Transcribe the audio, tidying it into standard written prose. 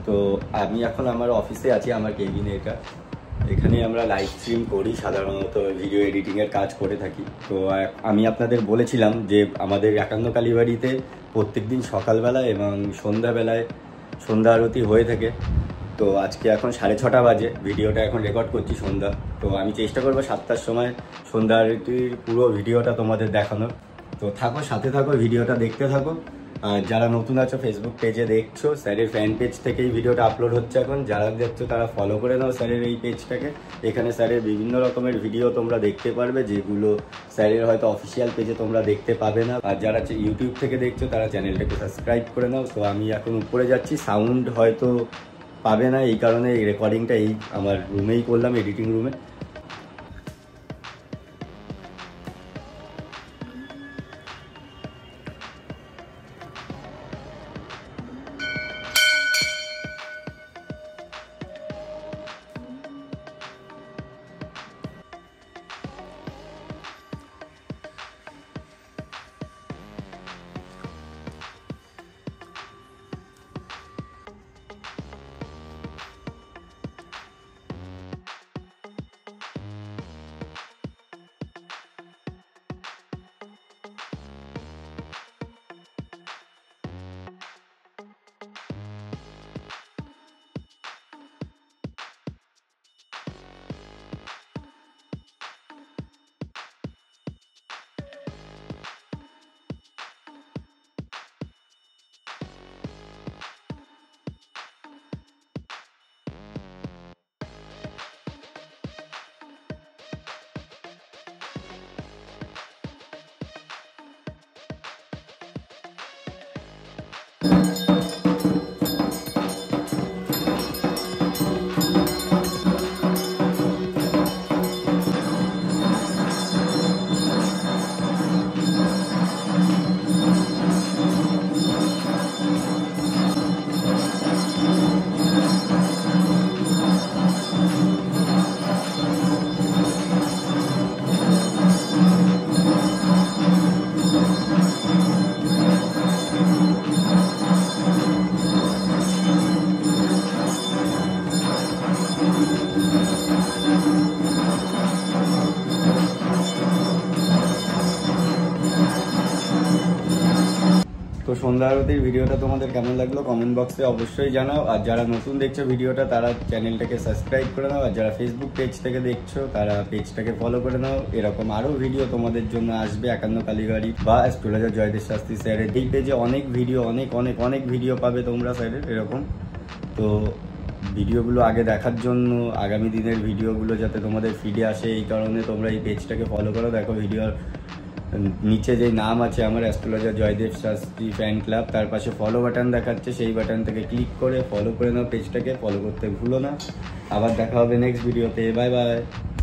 তো আমি এখন আমার অফিসে আছি, আমার কেবিনে এটা। এখানে আমরা লাইভ স্ট্রিম করি, সাধারণত ভিডিও এডিটিংয়ের কাজ করে থাকি। তো আমি আপনাদের বলেছিলাম যে আমাদের একান্ন কালীবাড়িতে প্রত্যেকদিন সকালবেলা এবং সন্ধ্যাবেলায় সন্ধ্যা আরতি হয়ে থাকে। তো আজকে এখন 6:30 বাজে, ভিডিওটা এখন রেকর্ড করছি সন্ধ্যা। তো আমি চেষ্টা করবো 7টার সময় সন্ধ্যা আরতির পুরো ভিডিওটা তোমাদের দেখানোর। তো থাকো, সাথে থাকো, ভিডিওটা দেখতে থাকো। আর যারা নতুন আছো ফেসবুক পেজে দেখছো, স্যারের ফ্যান পেজ থেকে এই ভিডিওটা আপলোড হচ্ছে এখন। যারা দেখছো তারা ফলো করে নাও স্যারের এই পেজটাকে। এখানে স্যারের বিভিন্ন রকমের ভিডিও তোমরা দেখতে পারবে, যেগুলো স্যারের হয়তো অফিসিয়াল পেজে তোমরা দেখতে পাবে না। আর যারা ইউটিউব থেকে দেখছো তারা চ্যানেলটাকে সাবস্ক্রাইব করে নাও। তো আমি এখন উপরে যাচ্ছি, সাউন্ড হয়তো পাবে না, এই কারণে এই রেকর্ডিংটা এই আমার রুমেই করলাম, এডিটিং রুমে। তো সন্ধ্যা আরতির ভিডিওটা তোমাদের কেমন লাগলো কমেন্ট বক্সে অবশ্যই জানাও। আর যারা নতুন দেখছো ভিডিওটা তারা চ্যানেলটাকে সাবস্ক্রাইব করে নাও। আর যারা ফেসবুক পেজ থেকে দেখছো তারা পেজটাকে ফলো করে নাও। এরকম আরও ভিডিও তোমাদের জন্য আসবে একান্ন কালীবাড়ি বা অ্যাস্ট্রোলজার জয়দেব শাস্ত্রী স্যারের এই পেজে অনেক ভিডিও, অনেক ভিডিও পাবে তোমরা স্যারের এরকম। তো ভিডিওগুলো আগে দেখার জন্য, আগামী দিনের ভিডিওগুলো যাতে তোমাদের ফিডে আসে, এই কারণে তোমরা এই পেজটাকে ফলো করো। দেখো ভিডিওর নিচে যে নাম আছে আমার astrologer Joydeb Shastri fan club, তার পাশে ফলো বাটন দেখাচ্ছে, সেই বাটন থেকে ক্লিক করে ফলো করে নাও পেজটাকে। ফলো করতে ভুলো না। আবার দেখা হবে নেক্সট ভিডিওতে। Bye bye.